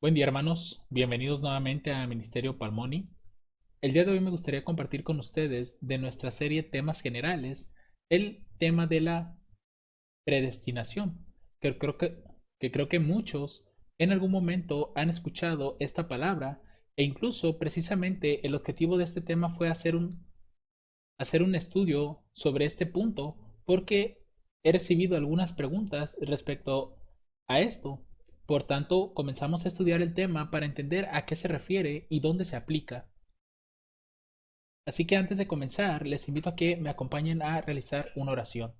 Buen día, hermanos. Bienvenidos nuevamente a Ministerio Palmoni. El día de hoy me gustaría compartir con ustedes de nuestra serie Temas Generales el tema de la predestinación, que creo que muchos en algún momento han escuchado esta palabra e incluso precisamente el objetivo de este tema fue hacer un estudio sobre este punto porque he recibido algunas preguntas respecto a esto. Por tanto, comenzamos a estudiar el tema para entender a qué se refiere y dónde se aplica. Así que antes de comenzar, les invito a que me acompañen a realizar una oración.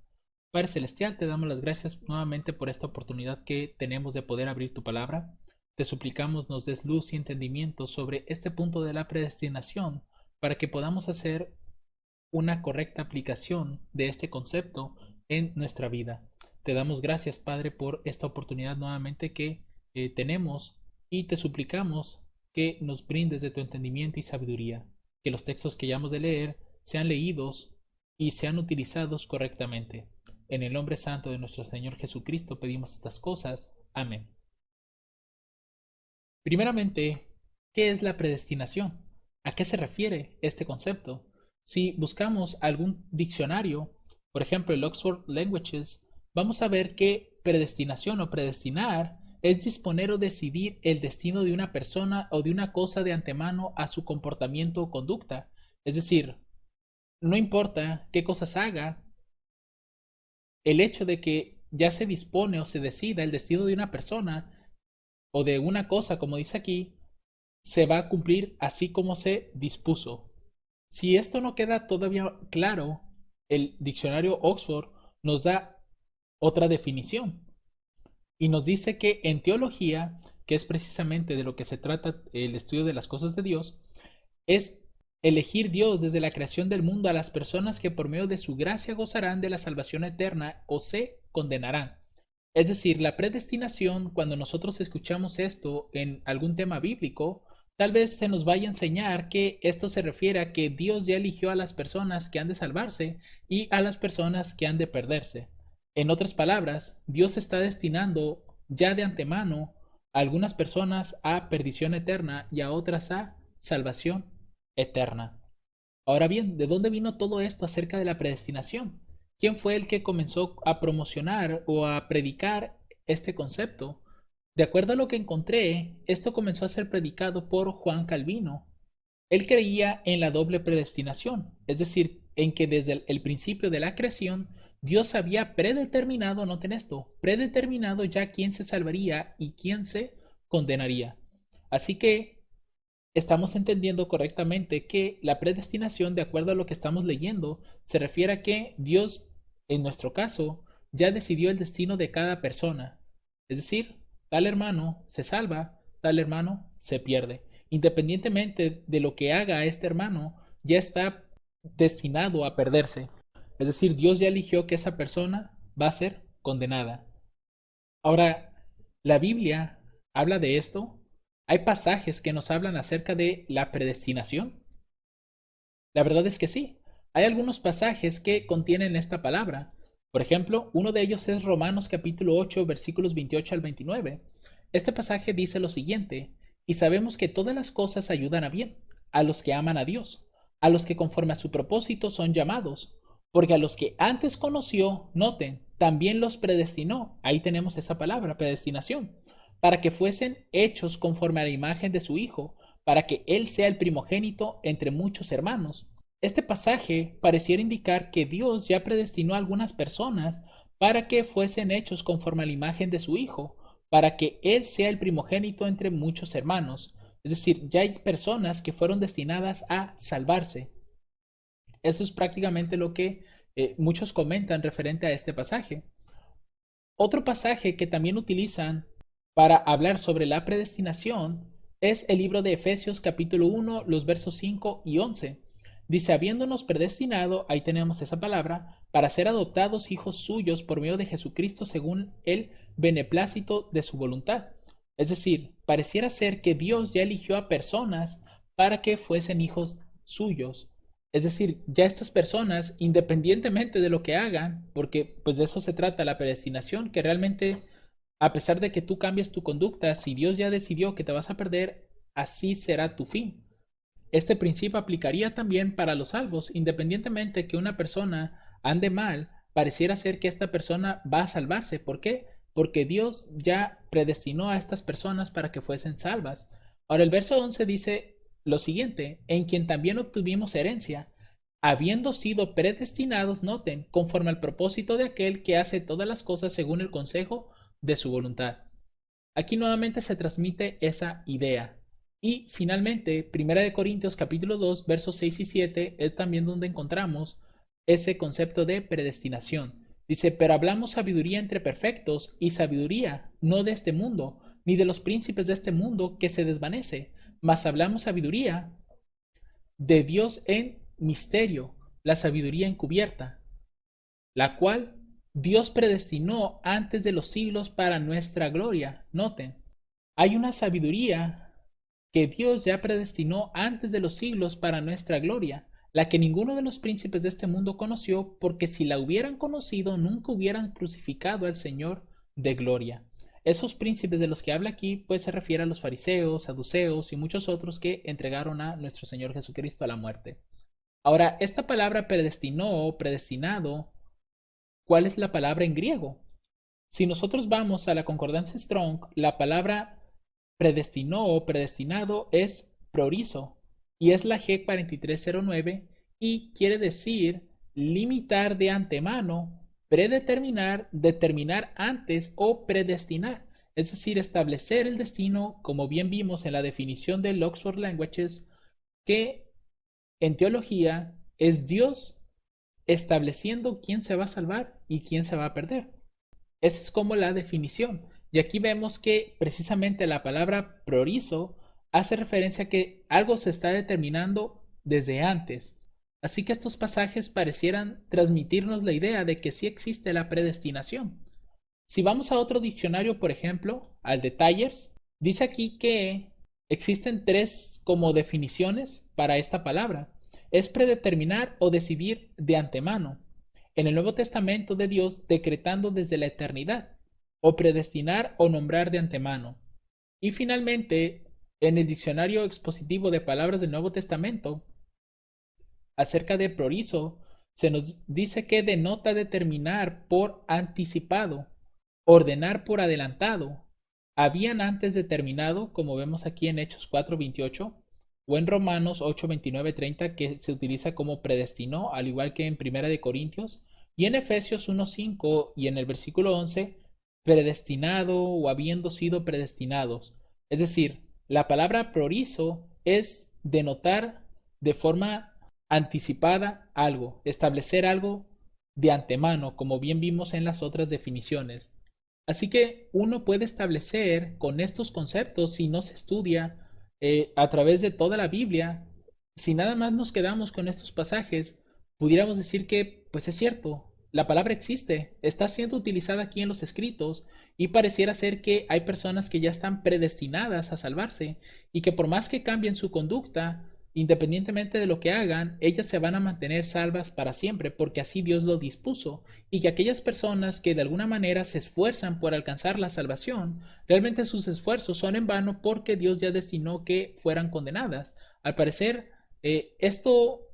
Padre Celestial, te damos las gracias nuevamente por esta oportunidad que tenemos de poder abrir tu palabra. Te suplicamos nos des luz y entendimiento sobre este punto de la predestinación para que podamos hacer una correcta aplicación de este concepto en nuestra vida. Te damos gracias, Padre, por esta oportunidad nuevamente que tenemos y te suplicamos que nos brindes de tu entendimiento y sabiduría, que los textos que hayamos de leer sean leídos y sean utilizados correctamente. En el nombre santo de nuestro Señor Jesucristo pedimos estas cosas. Amén. Primeramente, ¿qué es la predestinación? ¿A qué se refiere este concepto? Si buscamos algún diccionario, por ejemplo el Oxford Languages, vamos a ver que predestinación o predestinar es disponer o decidir el destino de una persona o de una cosa de antemano a su comportamiento o conducta. Es decir, no importa qué cosas haga, el hecho de que ya se dispone o se decida el destino de una persona o de una cosa, como dice aquí, se va a cumplir así como se dispuso. Si esto no queda todavía claro, el diccionario Oxford nos da otra definición y nos dice que en teología, que es precisamente de lo que se trata el estudio de las cosas de Dios, es elegir Dios desde la creación del mundo a las personas que por medio de su gracia gozarán de la salvación eterna o se condenarán. Es decir, la predestinación, cuando nosotros escuchamos esto en algún tema bíblico, tal vez se nos vaya a enseñar que esto se refiere a que Dios ya eligió a las personas que han de salvarse y a las personas que han de perderse. En otras palabras, Dios está destinando ya de antemano a algunas personas a perdición eterna y a otras a salvación eterna. Ahora bien, ¿de dónde vino todo esto acerca de la predestinación? ¿Quién fue el que comenzó a promocionar o a predicar este concepto? De acuerdo a lo que encontré, esto comenzó a ser predicado por Juan Calvino. Él creía en la doble predestinación, es decir, en que desde el principio de la creación Dios había predeterminado, noten esto, predeterminado ya quién se salvaría y quién se condenaría. Así que estamos entendiendo correctamente que la predestinación, de acuerdo a lo que estamos leyendo, se refiere a que Dios, en nuestro caso, ya decidió el destino de cada persona. Es decir, tal hermano se salva, tal hermano se pierde. Independientemente de lo que haga este hermano, ya está destinado a perderse. Es decir, Dios ya eligió que esa persona va a ser condenada. Ahora, la Biblia habla de esto. Hay pasajes que nos hablan acerca de la predestinación. La verdad es que sí. Hay algunos pasajes que contienen esta palabra. Por ejemplo, uno de ellos es Romanos capítulo 8, versículos 28 al 29. Este pasaje dice lo siguiente: y sabemos que todas las cosas ayudan a bien, a los que aman a Dios, a los que conforme a su propósito son llamados, porque a los que antes conoció, noten, también los predestinó. Ahí tenemos esa palabra, predestinación, para que fuesen hechos conforme a la imagen de su Hijo, para que Él sea el primogénito entre muchos hermanos. Este pasaje pareciera indicar que Dios ya predestinó a algunas personas para que fuesen hechos conforme a la imagen de su Hijo, para que Él sea el primogénito entre muchos hermanos. Es decir, ya hay personas que fueron destinadas a salvarse. Eso es prácticamente lo que muchos comentan referente a este pasaje. Otro pasaje que también utilizan para hablar sobre la predestinación es el libro de Efesios capítulo 1, los versos 5 y 11. Dice, habiéndonos predestinado, ahí tenemos esa palabra, para ser adoptados hijos suyos por medio de Jesucristo según el beneplácito de su voluntad. Es decir, pareciera ser que Dios ya eligió a personas para que fuesen hijos suyos. Es decir, ya estas personas, independientemente de lo que hagan, porque pues de eso se trata la predestinación, que realmente A pesar de que tú cambies tu conducta, si Dios ya decidió que te vas a perder, así será tu fin. Este principio aplicaría también para los salvos, independientemente que una persona ande mal, pareciera ser que esta persona va a salvarse. ¿Por qué? Porque Dios ya predestinó a estas personas para que fuesen salvas. Ahora el verso 11 dice lo siguiente, en quien también obtuvimos herencia, habiendo sido predestinados, noten, conforme al propósito de aquel que hace todas las cosas según el consejo de su voluntad. Aquí nuevamente se transmite esa idea. Y finalmente, Primera de Corintios capítulo 2, versos 6 y 7 es también donde encontramos ese concepto de predestinación. Dice, pero hablamos sabiduría entre perfectos y sabiduría no de este mundo, ni de los príncipes de este mundo que se desvanece, mas hablamos sabiduría de Dios en misterio, la sabiduría encubierta, la cual Dios predestinó antes de los siglos para nuestra gloria. Noten, hay una sabiduría que Dios ya predestinó antes de los siglos para nuestra gloria, la que ninguno de los príncipes de este mundo conoció, porque si la hubieran conocido, nunca hubieran crucificado al Señor de gloria. Esos príncipes de los que habla aquí, pues se refiere a los fariseos, saduceos y muchos otros que entregaron a nuestro Señor Jesucristo a la muerte. Ahora, esta palabra predestinó o predestinado, ¿cuál es la palabra en griego? Si nosotros vamos a la concordancia Strong, la palabra predestinó o predestinado es prorizo y es la G4309 y quiere decir limitar de antemano, predeterminar, determinar antes o predestinar, es decir, establecer el destino, como bien vimos en la definición del Oxford Languages, que en teología es Dios estableciendo quién se va a salvar y quién se va a perder. Esa es como la definición. Y aquí vemos que precisamente la palabra priorizo hace referencia a que algo se está determinando desde antes. Así que estos pasajes parecieran transmitirnos la idea de que sí existe la predestinación. Si vamos a otro diccionario, por ejemplo, al de Tyers, dice aquí que existen tres como definiciones para esta palabra. Es predeterminar o decidir de antemano. En el Nuevo Testamento de Dios decretando desde la eternidad, o predestinar o nombrar de antemano. Y finalmente, en el diccionario expositivo de palabras del Nuevo Testamento, acerca de prorizo, se nos dice que denota determinar por anticipado, ordenar por adelantado. Habían antes determinado, como vemos aquí en Hechos 4:28, o en Romanos 8:29-30, que se utiliza como predestinó, al igual que en Primera de Corintios, y en Efesios 1:5 y en el versículo 11, predestinado o habiendo sido predestinados. Es decir, la palabra prorizo es denotar de forma anticipada algo, establecer algo de antemano, como bien vimos en las otras definiciones. Así que uno puede establecer con estos conceptos, si no se estudia a través de toda la Biblia, si nada más nos quedamos con estos pasajes, pudiéramos decir que, pues es cierto, la palabra existe, está siendo utilizada aquí en los escritos y pareciera ser que hay personas que ya están predestinadas a salvarse y que por más que cambien su conducta, independientemente de lo que hagan, ellas se van a mantener salvas para siempre porque así Dios lo dispuso y que aquellas personas que de alguna manera se esfuerzan por alcanzar la salvación, realmente sus esfuerzos son en vano porque Dios ya destinó que fueran condenadas. Al parecer, esto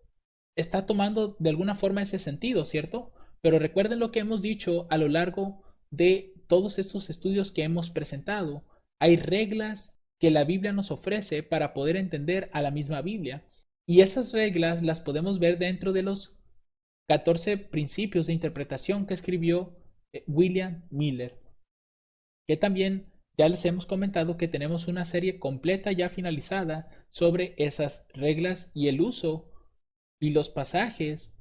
está tomando de alguna forma ese sentido, ¿cierto? Pero recuerden lo que hemos dicho a lo largo de todos estos estudios que hemos presentado. Hay reglas que la Biblia nos ofrece para poder entender a la misma Biblia. Y esas reglas las podemos ver dentro de los 14 principios de interpretación que escribió William Miller, que también ya les hemos comentado que tenemos una serie completa ya finalizada sobre esas reglas y el uso y los pasajes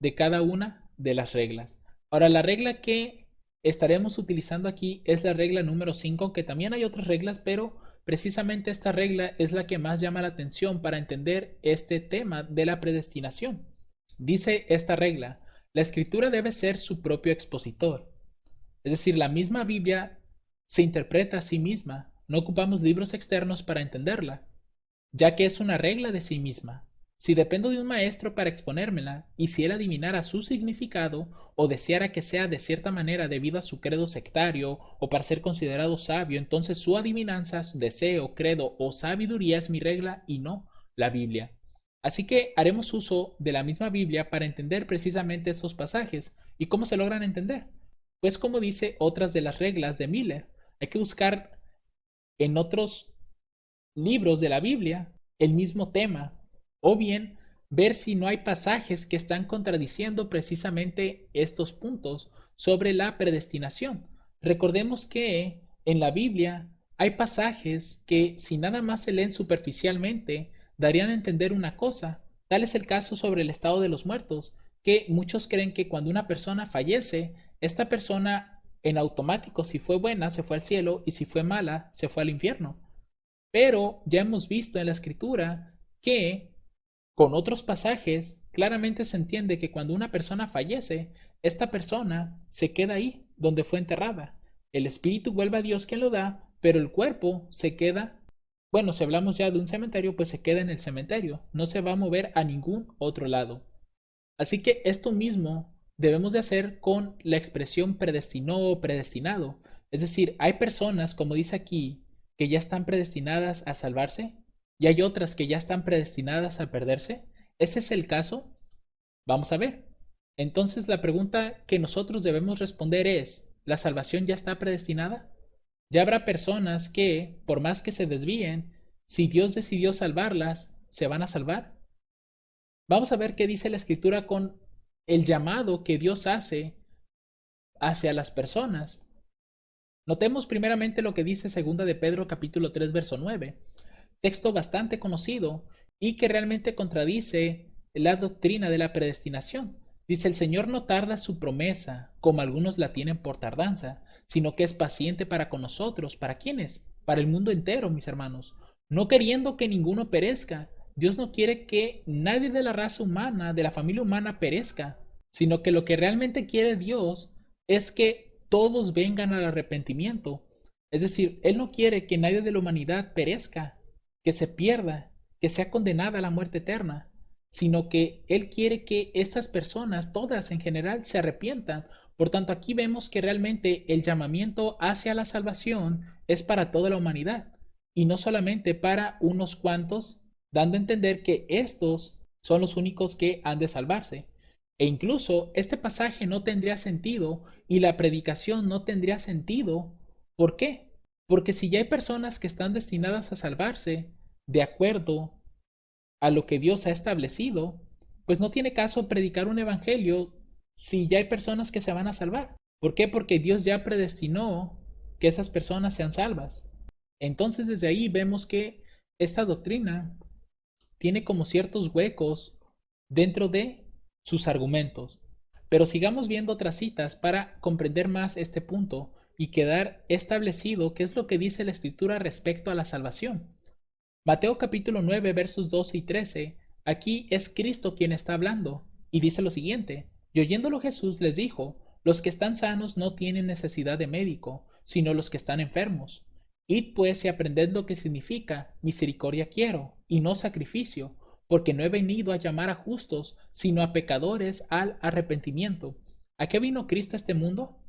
de cada una de las reglas. Ahora, la regla que estaremos utilizando aquí es la regla número 5, que también hay otras reglas, pero precisamente esta regla es la que más llama la atención para entender este tema de la predestinación. Dice esta regla, la escritura debe ser su propio expositor. Es decir, la misma Biblia se interpreta a sí misma. No ocupamos libros externos para entenderla, ya que es una regla de sí misma. Si dependo de un maestro para exponérmela, y si él adivinara su significado, o deseara que sea de cierta manera debido a su credo sectario, o para ser considerado sabio, entonces su adivinanza, su deseo, credo o sabiduría es mi regla y no la Biblia. Así que haremos uso de la misma Biblia para entender precisamente esos pasajes. ¿Y cómo se logran entender? Pues como dice otras de las reglas de Miller, hay que buscar en otros libros de la Biblia el mismo tema, o bien ver si no hay pasajes que están contradiciendo precisamente estos puntos sobre la predestinación. Recordemos que en la Biblia hay pasajes que, si nada más se leen superficialmente, darían a entender una cosa. Tal es el caso sobre el estado de los muertos, que muchos creen que cuando una persona fallece, esta persona en automático, si fue buena, se fue al cielo, y si fue mala, se fue al infierno. Pero ya hemos visto en la escritura que con otros pasajes claramente se entiende que cuando una persona fallece, esta persona se queda ahí donde fue enterrada. El espíritu vuelve a Dios quien lo da, pero el cuerpo se queda, bueno, si hablamos ya de un cementerio, pues se queda en el cementerio, no se va a mover a ningún otro lado. Así que esto mismo debemos de hacer con la expresión predestinó o predestinado. Es decir, hay personas, como dice aquí, que ya están predestinadas a salvarse y hay otras que ya están predestinadas a perderse. ¿Ese es el caso? Vamos a ver. Entonces la pregunta que nosotros debemos responder es, ¿la salvación ya está predestinada? Ya habrá personas que, por más que se desvíen, si Dios decidió salvarlas, ¿se van a salvar? Vamos a ver qué dice la escritura con el llamado que Dios hace hacia las personas. Notemos primeramente lo que dice segunda de Pedro capítulo 3 verso 9, texto bastante conocido y que realmente contradice la doctrina de la predestinación. Dice, el Señor no tarda su promesa, como algunos la tienen por tardanza, sino que es paciente para con nosotros. ¿Para quiénes? Para el mundo entero, mis hermanos. No queriendo que ninguno perezca. Dios no quiere que nadie de la raza humana, de la familia humana, perezca, sino que lo que realmente quiere Dios es que todos vengan al arrepentimiento. Es decir, Él no quiere que nadie de la humanidad perezca, que se pierda, que sea condenada a la muerte eterna, sino que Él quiere que estas personas, todas en general, se arrepientan. Por tanto, aquí vemos que realmente el llamamiento hacia la salvación es para toda la humanidad y no solamente para unos cuantos, dando a entender que estos son los únicos que han de salvarse. E incluso este pasaje no tendría sentido y la predicación no tendría sentido. ¿Por qué? Porque si ya hay personas que están destinadas a salvarse de acuerdo a lo que Dios ha establecido, pues no tiene caso predicar un evangelio si ya hay personas que se van a salvar. ¿Por qué? Porque Dios ya predestinó que esas personas sean salvas. Entonces desde ahí vemos que esta doctrina tiene como ciertos huecos dentro de sus argumentos. Pero sigamos viendo otras citas para comprender más este punto y quedar establecido qué es lo que dice la escritura respecto a la salvación. Mateo capítulo 9 versos 12 y 13, aquí es Cristo quien está hablando, y dice lo siguiente, y oyéndolo Jesús les dijo, los que están sanos no tienen necesidad de médico, sino los que están enfermos. Id pues y aprended lo que significa, misericordia quiero, y no sacrificio, porque no he venido a llamar a justos, sino a pecadores al arrepentimiento. ¿A qué vino Cristo a este mundo?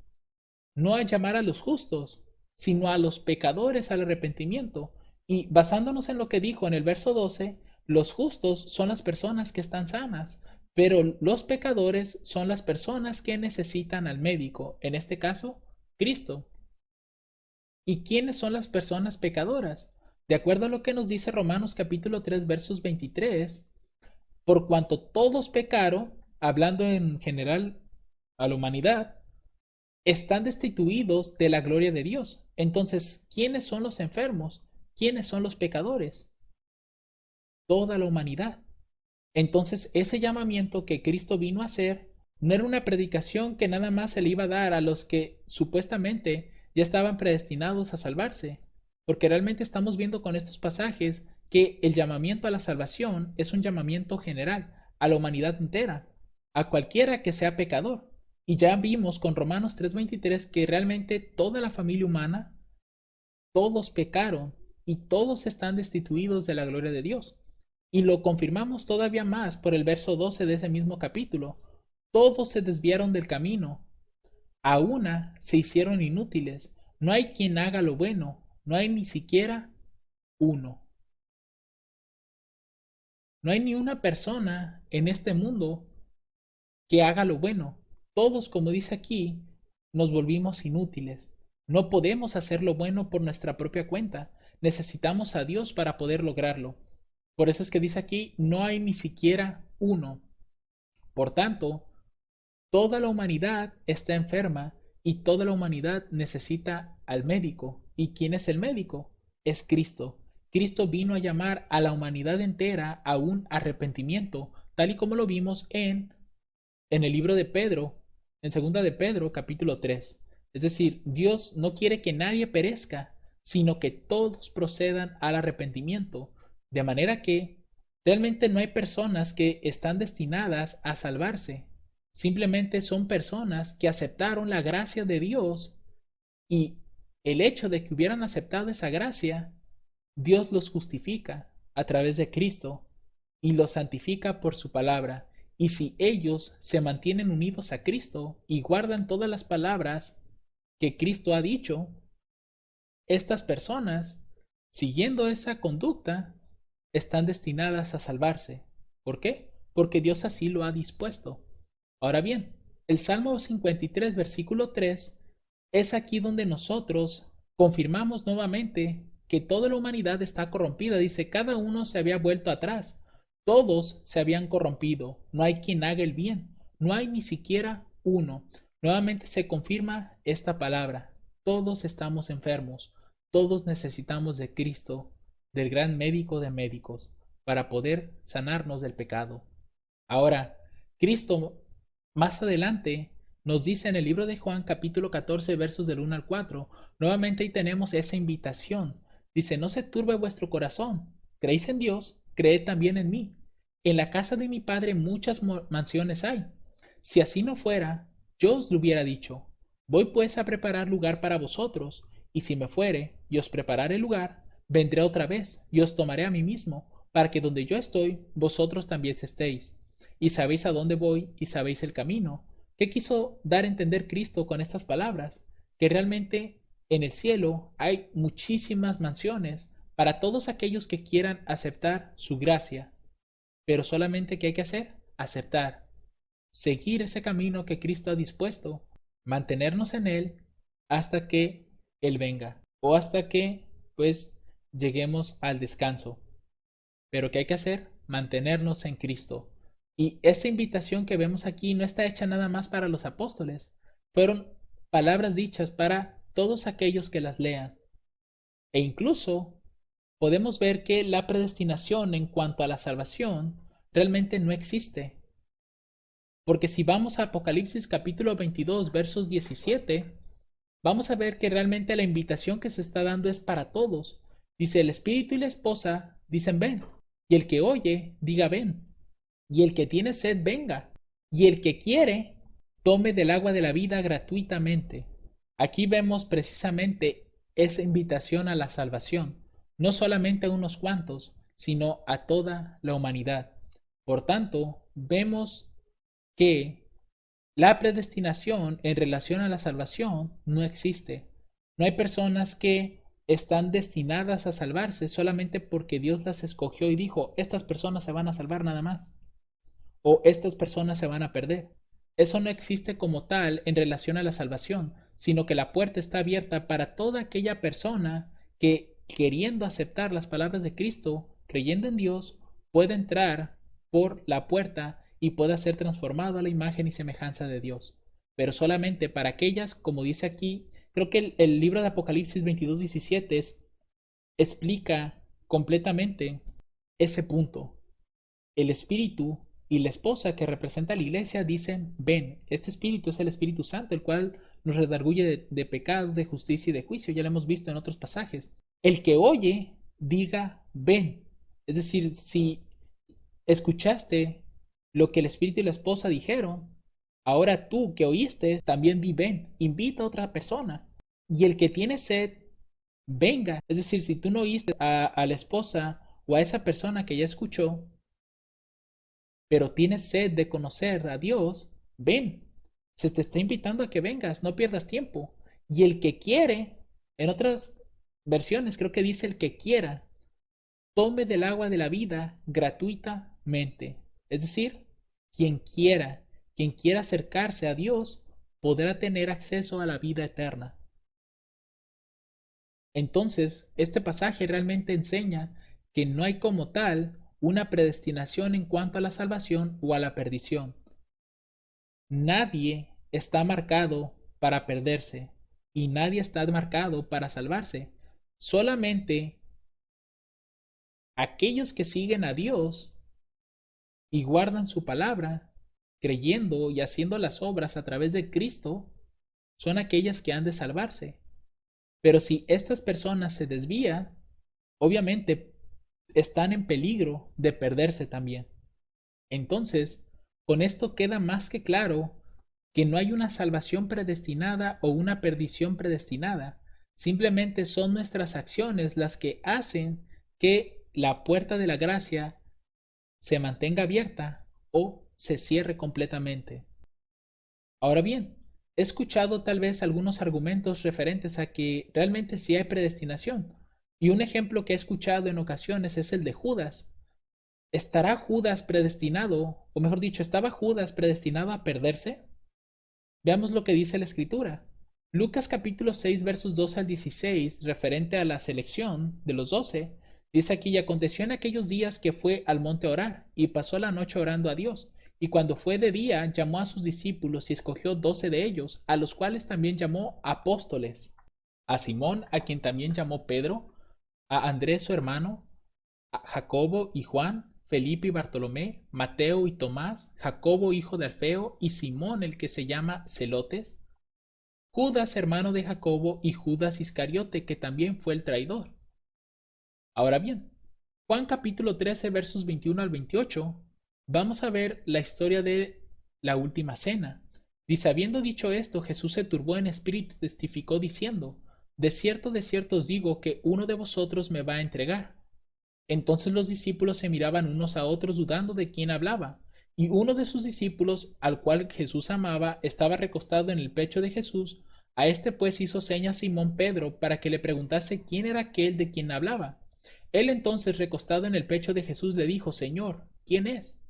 No a llamar a los justos, sino a los pecadores al arrepentimiento. Y basándonos en lo que dijo en el verso 12, los justos son las personas que están sanas, pero los pecadores son las personas que necesitan al médico, en este caso, Cristo. ¿Y quiénes son las personas pecadoras? De acuerdo a lo que nos dice Romanos capítulo 3 versos 23, por cuanto todos pecaron, hablando en general a la humanidad, están destituidos de la gloria de Dios. Entonces, ¿quiénes son los enfermos? ¿Quiénes son los pecadores? Toda la humanidad. Entonces, ese llamamiento que Cristo vino a hacer no era una predicación que nada más se le iba a dar a los que supuestamente ya estaban predestinados a salvarse, porque realmente estamos viendo con estos pasajes que el llamamiento a la salvación es un llamamiento general a la humanidad entera, a cualquiera que sea pecador. Y ya vimos con Romanos 3:23 que realmente toda la familia humana, todos pecaron y todos están destituidos de la gloria de Dios. Y lo confirmamos todavía más por el verso 12 de ese mismo capítulo. Todos se desviaron del camino, a una se hicieron inútiles. No hay quien haga lo bueno, no hay ni siquiera uno. No hay ni una persona en este mundo que haga lo bueno. Todos, como dice aquí, nos volvimos inútiles. No podemos hacer lo bueno por nuestra propia cuenta. Necesitamos a Dios para poder lograrlo. Por eso es que dice aquí, no hay ni siquiera uno. Por tanto, toda la humanidad está enferma y toda la humanidad necesita al médico. ¿Y quién es el médico? Es Cristo. Cristo vino a llamar a la humanidad entera a un arrepentimiento, tal y como lo vimos en el libro de Pedro, en segunda de Pedro, capítulo 3. Es decir, Dios no quiere que nadie perezca, sino que todos procedan al arrepentimiento, de manera que realmente no hay personas que están destinadas a salvarse. Simplemente son personas que aceptaron la gracia de Dios y el hecho de que hubieran aceptado esa gracia, Dios los justifica a través de Cristo y los santifica por su palabra. Y si ellos se mantienen unidos a Cristo y guardan todas las palabras que Cristo ha dicho, estas personas, siguiendo esa conducta, están destinadas a salvarse. ¿Por qué? Porque Dios así lo ha dispuesto. Ahora bien, el Salmo 53, versículo 3, es aquí donde nosotros confirmamos nuevamente que toda la humanidad está corrompida. Dice, cada uno se había vuelto atrás, todos se habían corrompido, no hay quien haga el bien, no hay ni siquiera uno. Nuevamente se confirma esta palabra, todos estamos enfermos, todos necesitamos de Cristo, del gran médico de médicos, para poder sanarnos del pecado. Ahora, Cristo más adelante nos dice en el libro de Juan capítulo 14 versos del 1 al 4, nuevamente ahí tenemos esa invitación. Dice, no se turbe vuestro corazón, creéis en Dios, creed también en mí. En la casa de mi Padre muchas mansiones hay. Si así no fuera, yo os lo hubiera dicho. Voy pues a preparar lugar para vosotros, y si me fuere y os prepararé lugar, vendré otra vez y os tomaré a mí mismo, para que donde yo estoy, vosotros también estéis. Y sabéis a dónde voy y sabéis el camino. ¿Qué quiso dar a entender Cristo con estas palabras? Que realmente en el cielo hay muchísimas mansiones para todos aquellos que quieran aceptar su gracia. Pero solamente ¿qué hay que hacer? Aceptar, seguir ese camino que Cristo ha dispuesto, mantenernos en él hasta que Él venga o hasta que pues lleguemos al descanso. Pero ¿qué hay que hacer? Mantenernos en Cristo. Y esa invitación que vemos aquí no está hecha nada más para los apóstoles. Fueron palabras dichas para todos aquellos que las lean. E incluso podemos ver que la predestinación en cuanto a la salvación realmente no existe. Porque si vamos a Apocalipsis capítulo 22 versos 17, vamos a ver que realmente la invitación que se está dando es para todos. Dice, el espíritu y la esposa dicen ven, y el que oye diga ven, y el que tiene sed venga, y el que quiere tome del agua de la vida gratuitamente. Aquí vemos precisamente esa invitación a la salvación, no solamente a unos cuantos, sino a toda la humanidad. Por tanto, vemos que la predestinación en relación a la salvación no existe. No hay personas que están destinadas a salvarse solamente porque Dios las escogió y dijo, estas personas se van a salvar nada más, o estas personas se van a perder. Eso no existe como tal en relación a la salvación, sino que la puerta está abierta para toda aquella persona que, queriendo aceptar las palabras de Cristo, creyendo en Dios, puede entrar por la puerta y pueda ser transformado a la imagen y semejanza de Dios. Pero solamente para aquellas, como dice aquí, creo que el libro de Apocalipsis 22:17 explica completamente ese punto. El espíritu y la esposa que representa a la iglesia dicen, ven, este espíritu es el Espíritu Santo, el cual nos redarguye de pecado, de justicia y de juicio, ya lo hemos visto en otros pasajes. El que oye, diga, ven. Es decir, si escuchaste lo que el espíritu y la esposa dijeron, ahora tú que oíste, también di, ven, invita a otra persona. Y el que tiene sed, venga. Es decir, si tú no oíste a la esposa o a esa persona que ya escuchó, pero tienes sed de conocer a Dios, ven. Se te está invitando a que vengas, no pierdas tiempo. Y el que quiere, en otras versiones creo que dice el que quiera, tome del agua de la vida gratuitamente. Es decir, quien quien quiera acercarse a Dios, podrá tener acceso a la vida eterna. Entonces, este pasaje realmente enseña que no hay como tal una predestinación en cuanto a la salvación o a la perdición. Nadie está marcado para perderse y nadie está marcado para salvarse. Solamente aquellos que siguen a Dios y guardan su palabra, creyendo y haciendo las obras a través de Cristo, son aquellas que han de salvarse. Pero si estas personas se desvían, obviamente están en peligro de perderse también. Entonces, con esto queda más que claro que no hay una salvación predestinada o una perdición predestinada. Simplemente son nuestras acciones las que hacen que la puerta de la gracia se mantenga abierta o se cierre completamente. Ahora bien, he escuchado tal vez algunos argumentos referentes a que realmente sí hay predestinación, y un ejemplo que he escuchado en ocasiones es el de Judas. ¿Estará Judas predestinado, o mejor dicho, estaba Judas predestinado a perderse? Veamos lo que dice la escritura. Lucas capítulo 6 versos 12 al 16, referente a la selección de los 12, dice aquí: y aconteció en aquellos días que fue al monte a orar, y pasó la noche orando a Dios. Y cuando fue de día, llamó a sus discípulos y escogió 12 de ellos, a los cuales también llamó apóstoles: a Simón, a quien también llamó Pedro, a Andrés su hermano, a Jacobo y Juan, Felipe y Bartolomé, Mateo y Tomás, Jacobo hijo de Alfeo y Simón el que se llama Celotes, Judas hermano de Jacobo y Judas Iscariote, que también fue el traidor. Ahora bien, Juan capítulo 13 versos 21 al 28, vamos a ver la historia de la última cena. Dice: habiendo dicho esto, Jesús se turbó en espíritu y testificó diciendo: de cierto os digo que uno de vosotros me va a entregar. Entonces los discípulos se miraban unos a otros dudando de quién hablaba. Y uno de sus discípulos, al cual Jesús amaba, estaba recostado en el pecho de Jesús. A este pues hizo señas Simón Pedro para que le preguntase quién era aquel de quien hablaba. Él entonces, recostado en el pecho de Jesús, le dijo: Señor, ¿quién es?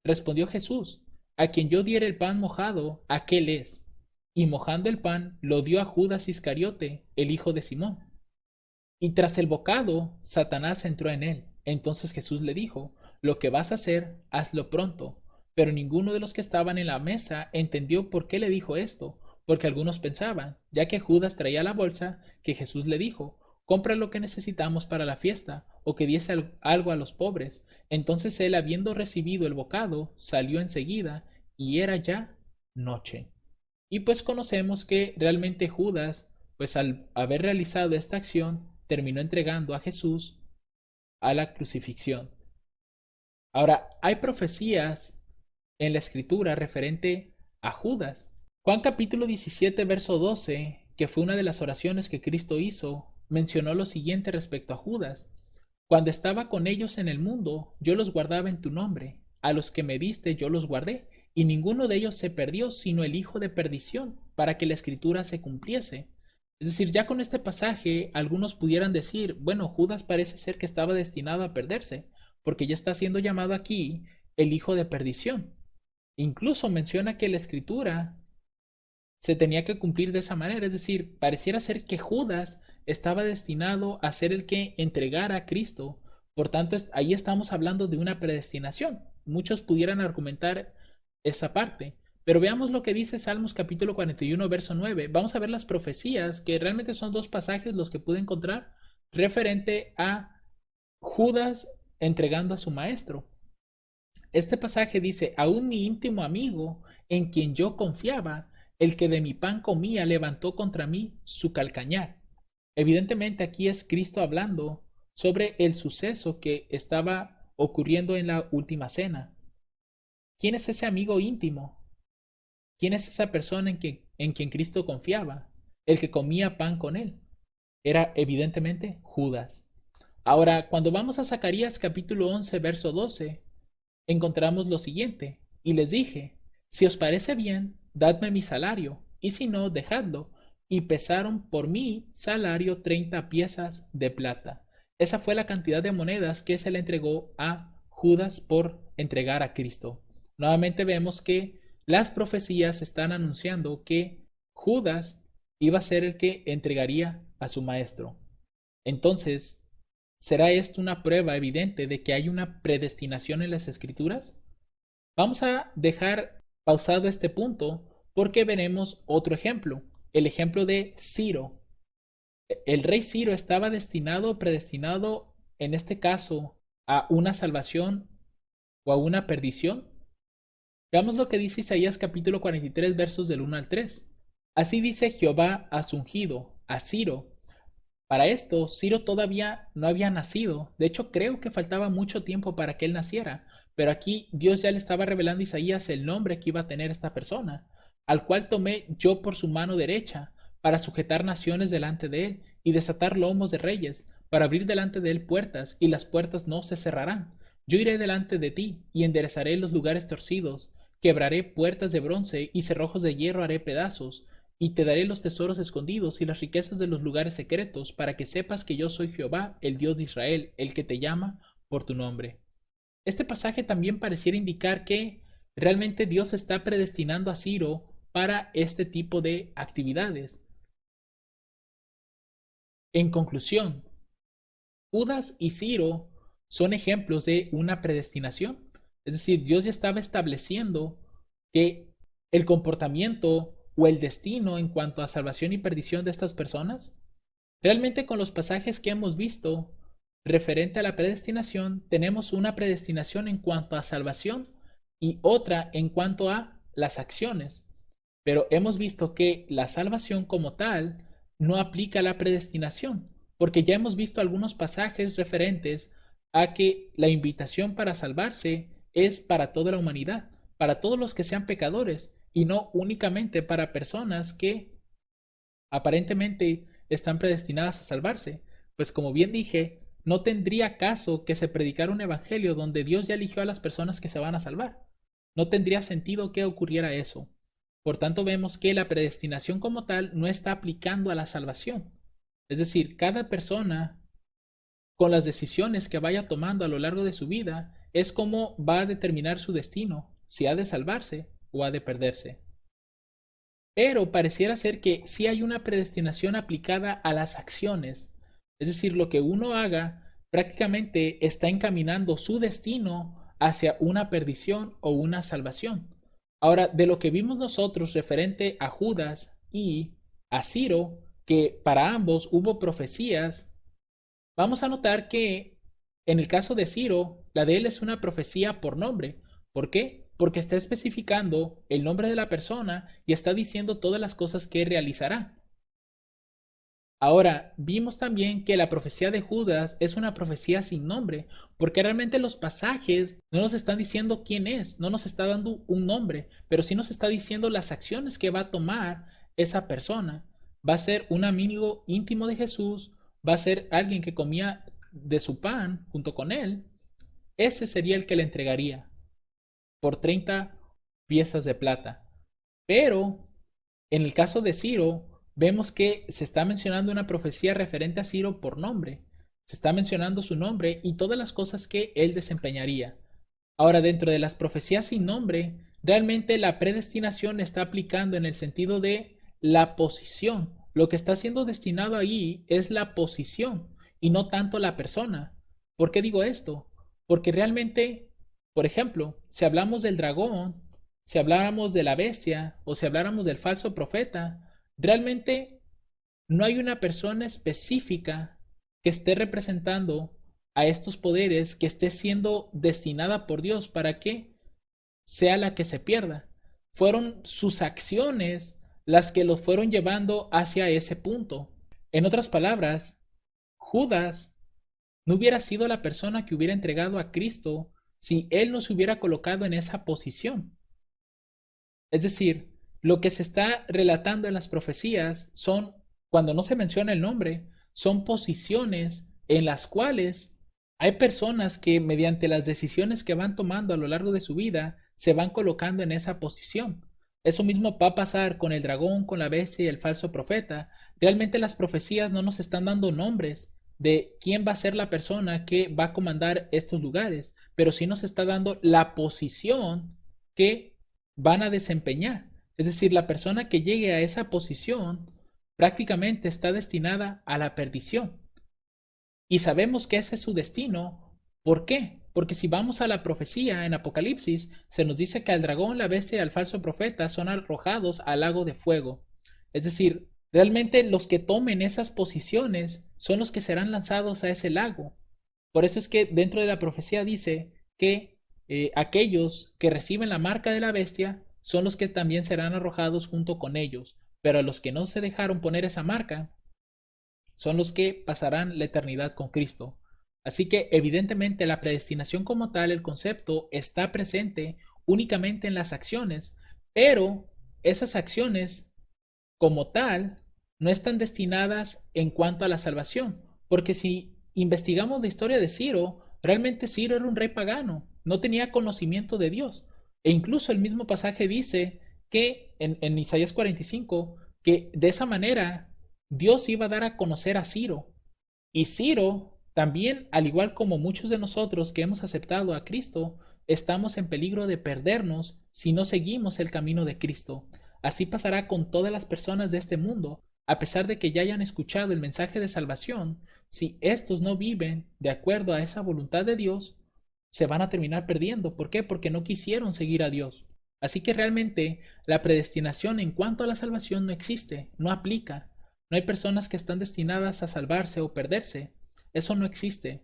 Respondió Jesús: a quien yo diere el pan mojado, aquel es. Y mojando el pan, lo dio a Judas Iscariote, el hijo de Simón. Y tras el bocado, Satanás entró en él. Entonces Jesús le dijo: lo que vas a hacer, hazlo pronto. Pero ninguno de los que estaban en la mesa entendió por qué le dijo esto, porque algunos pensaban, ya que Judas traía la bolsa, que Jesús le dijo: compra lo que necesitamos para la fiesta, o que diese algo a los pobres. Entonces él, habiendo recibido el bocado, salió enseguida, y era ya noche. Y pues conocemos que realmente Judas, pues al haber realizado esta acción, terminó entregando a Jesús a la crucifixión. Ahora, hay profecías en la escritura referente a Judas. Juan capítulo 17, verso 12, que fue una de las oraciones que Cristo hizo, mencionó lo siguiente respecto a Judas: cuando estaba con ellos en el mundo, yo los guardaba en tu nombre, a los que me diste yo los guardé, y ninguno de ellos se perdió, sino el hijo de perdición, para que la escritura se cumpliese. Es decir, ya con este pasaje, algunos pudieran decir: bueno, Judas parece ser que estaba destinado a perderse, porque ya está siendo llamado aquí el hijo de perdición. Incluso menciona que la escritura se tenía que cumplir de esa manera, es decir, pareciera ser que Judas estaba destinado a ser el que entregara a Cristo. Por tanto, ahí estamos hablando de una predestinación. Muchos pudieran argumentar esa parte, pero veamos lo que dice Salmos capítulo 41, verso 9. Vamos a ver las profecías, que realmente son dos pasajes los que pude encontrar referente a Judas entregando a su maestro. Este pasaje dice: aún mi íntimo amigo, en quien yo confiaba, el que de mi pan comía, levantó contra mí su calcañar. Evidentemente aquí es Cristo hablando sobre el suceso que estaba ocurriendo en la última cena. ¿Quién es ese amigo íntimo? ¿Quién es esa persona en quien Cristo confiaba? El que comía pan con él. Era evidentemente Judas. Ahora, cuando vamos a Zacarías capítulo 11, verso 12, encontramos lo siguiente: y les dije, si os parece bien, dadme mi salario, y si no, dejadlo. Y pesaron por mi salario 30 piezas de plata. Esa fue la cantidad de monedas que se le entregó a Judas por entregar a Cristo. Nuevamente vemos que las profecías están anunciando que Judas iba a ser el que entregaría a su maestro. Entonces, ¿será esto una prueba evidente de que hay una predestinación en las Escrituras? Vamos a dejar pausado este punto porque veremos otro ejemplo, el ejemplo de Ciro. El rey Ciro estaba destinado o predestinado, en este caso, a una salvación o a una perdición. Veamos lo que dice Isaías capítulo 43 versos del 1 al 3. Así dice Jehová a su ungido, a Ciro. Para esto, Ciro todavía no había nacido. De hecho, creo que faltaba mucho tiempo para que él naciera. Pero aquí Dios ya le estaba revelando a Isaías el nombre que iba a tener esta persona, al cual tomé yo por su mano derecha, para sujetar naciones delante de él, y desatar lomos de reyes, para abrir delante de él puertas, y las puertas no se cerrarán. Yo iré delante de ti, y enderezaré los lugares torcidos, quebraré puertas de bronce, y cerrojos de hierro haré pedazos, y te daré los tesoros escondidos y las riquezas de los lugares secretos, para que sepas que yo soy Jehová, el Dios de Israel, el que te llama por tu nombre. Este pasaje también pareciera indicar que realmente Dios está predestinando a Ciro para este tipo de actividades. En conclusión, Judas y Ciro son ejemplos de una predestinación. Es decir, Dios ya estaba estableciendo que el comportamiento o el destino en cuanto a salvación y perdición de estas personas. Realmente con los pasajes que hemos visto referente a la predestinación, tenemos una predestinación en cuanto a salvación y otra en cuanto a las acciones. Pero hemos visto que la salvación como tal no aplica a la predestinación, porque ya hemos visto algunos pasajes referentes a que la invitación para salvarse es para toda la humanidad, para todos los que sean pecadores, y no únicamente para personas que aparentemente están predestinadas a salvarse. Pues como bien dije, no tendría caso que se predicara un evangelio donde Dios ya eligió a las personas que se van a salvar. No tendría sentido que ocurriera eso. Por tanto, vemos que la predestinación como tal no está aplicando a la salvación. Es decir, cada persona, con las decisiones que vaya tomando a lo largo de su vida, es como va a determinar su destino, si ha de salvarse o ha de perderse. Pero pareciera ser que sí hay una predestinación aplicada a las acciones. Es decir, lo que uno haga prácticamente está encaminando su destino hacia una perdición o una salvación. Ahora, de lo que vimos nosotros referente a Judas y a Ciro, que para ambos hubo profecías, vamos a notar que en el caso de Ciro, la de él es una profecía por nombre. ¿Por qué? Porque está especificando el nombre de la persona y está diciendo todas las cosas que realizará. Ahora, vimos también que la profecía de Judas es una profecía sin nombre, porque realmente los pasajes no nos están diciendo quién es, no nos está dando un nombre, pero sí nos está diciendo las acciones que va a tomar esa persona. Va a ser un amigo íntimo de Jesús, va a ser alguien que comía de su pan junto con él. Ese sería el que le entregaría por 30 piezas de plata. Pero en el caso de Ciro, vemos que se está mencionando una profecía referente a Ciro por nombre. Se está mencionando su nombre y todas las cosas que él desempeñaría. Ahora, dentro de las profecías sin nombre, realmente la predestinación está aplicando en el sentido de la posición. Lo que está siendo destinado ahí es la posición y no tanto la persona. ¿Por qué digo esto? Porque realmente, por ejemplo, si hablamos del dragón, si habláramos de la bestia o si habláramos del falso profeta, realmente no hay una persona específica que esté representando a estos poderes, que esté siendo destinada por Dios para que sea la que se pierda. Fueron sus acciones las que lo fueron llevando hacia ese punto. En otras palabras, Judas no hubiera sido la persona que hubiera entregado a Cristo si él no se hubiera colocado en esa posición. Es decir, lo que se está relatando en las profecías son, cuando no se menciona el nombre, son posiciones en las cuales Hay personas que mediante las decisiones que van tomando a lo largo de su vida se van colocando en esa posición. Eso mismo va a pasar con el dragón, con la bestia y el falso profeta. Realmente las profecías no nos están dando nombres de quién va a ser la persona que va a comandar estos lugares, pero sí nos está dando la posición que van a desempeñar. Es decir, la persona que llegue a esa posición prácticamente está destinada a la perdición. Y sabemos que ese es su destino. ¿Por qué? Porque si vamos a la profecía en Apocalipsis, se nos dice que al dragón, la bestia y al falso profeta son arrojados al lago de fuego. Es decir, realmente los que tomen esas posiciones son los que serán lanzados a ese lago. Por eso es que dentro de la profecía dice que aquellos que reciben la marca de la bestia son los que también serán arrojados junto con ellos. Pero a los que no se dejaron poner esa marca, son los que pasarán la eternidad con Cristo. Así que evidentemente la predestinación como tal, el concepto, está presente únicamente en las acciones, pero esas acciones como tal no están destinadas en cuanto a la salvación, porque si investigamos la historia de Ciro, realmente Ciro era un rey pagano, no tenía conocimiento de Dios, e incluso el mismo pasaje dice que en Isaías 45, que de esa manera Dios iba a dar a conocer a Ciro, y Ciro también, al igual como muchos de nosotros que hemos aceptado a Cristo, estamos en peligro de perdernos si no seguimos el camino de Cristo. Así pasará con todas las personas de este mundo, a pesar de que ya hayan escuchado el mensaje de salvación, si estos no viven de acuerdo a esa voluntad de Dios, se van a terminar perdiendo. ¿Por qué? Porque no quisieron seguir a Dios. Así que realmente la predestinación en cuanto a la salvación no existe, no aplica. No hay personas que están destinadas a salvarse o perderse. Eso no existe.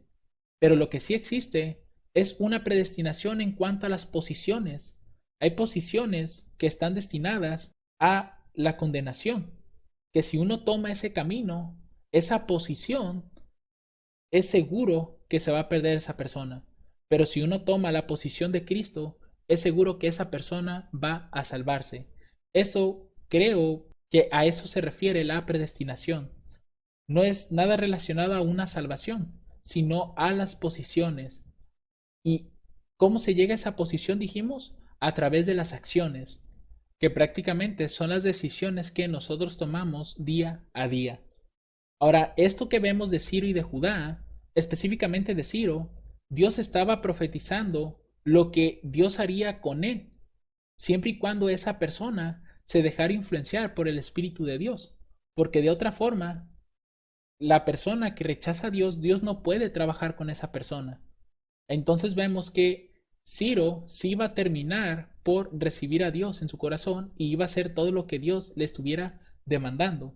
Pero lo que sí existe es una predestinación en cuanto a las posiciones. Hay posiciones que están destinadas a la condenación, que si uno toma ese camino, esa posición, es seguro que se va a perder esa persona. Pero si uno toma la posición de Cristo, es seguro que esa persona va a salvarse. Eso creo que a eso se refiere la predestinación. No es nada relacionado a una salvación, sino a las posiciones. ¿Y cómo se llega a esa posición? Dijimos, a través de las acciones, que prácticamente son las decisiones que nosotros tomamos día a día. Ahora, esto que vemos de Ciro y de Judá, específicamente de Ciro, Dios estaba profetizando lo que Dios haría con él, siempre y cuando esa persona se dejara influenciar por el Espíritu de Dios, porque de otra forma, la persona que rechaza a Dios, Dios no puede trabajar con esa persona. Entonces vemos que Ciro sí iba a terminar por recibir a Dios en su corazón y iba a hacer todo lo que Dios le estuviera demandando.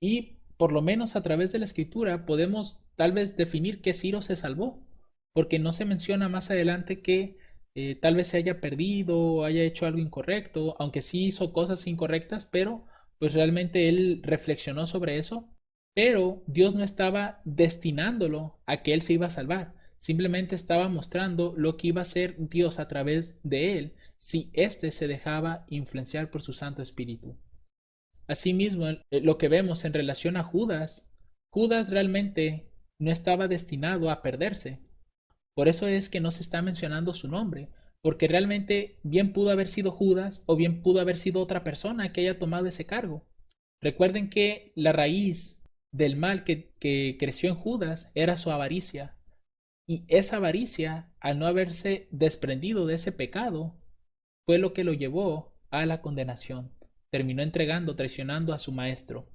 Y por lo menos a través de la escritura podemos tal vez definir que Ciro se salvó, porque no se menciona más adelante que tal vez se haya perdido o haya hecho algo incorrecto, aunque sí hizo cosas incorrectas, pero pues realmente él reflexionó sobre eso, pero Dios no estaba destinándolo a que él se iba a salvar. Simplemente estaba mostrando lo que iba a hacer Dios a través de él si éste se dejaba influenciar por su Santo Espíritu. Asimismo, lo que vemos en relación a Judas, Judas realmente no estaba destinado a perderse. Por eso es que no se está mencionando su nombre, porque realmente bien pudo haber sido Judas o bien pudo haber sido otra persona que haya tomado ese cargo. Recuerden que la raíz del mal que creció en Judas era su avaricia. Y esa avaricia, al no haberse desprendido de ese pecado, fue lo que lo llevó a la condenación. Terminó entregando, traicionando a su maestro.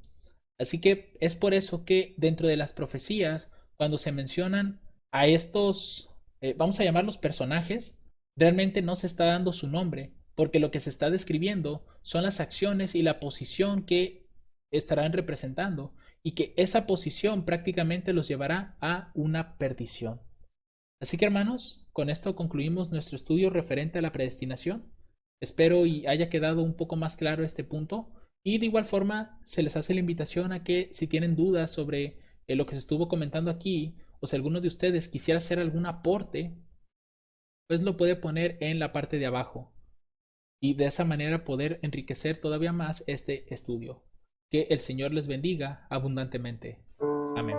Así que es por eso que dentro de las profecías, cuando se mencionan a estos, vamos a llamarlos personajes, realmente no se está dando su nombre, porque lo que se está describiendo son las acciones y la posición que estarán representando, y que esa posición prácticamente los llevará a una perdición. Así que hermanos, con esto concluimos nuestro estudio referente a la predestinación. Espero y haya quedado un poco más claro este punto. Y de igual forma, se les hace la invitación a que si tienen dudas sobre lo que se estuvo comentando aquí, o si alguno de ustedes quisiera hacer algún aporte, pues lo puede poner en la parte de abajo. Y de esa manera poder enriquecer todavía más este estudio. Que el Señor les bendiga abundantemente. Amén.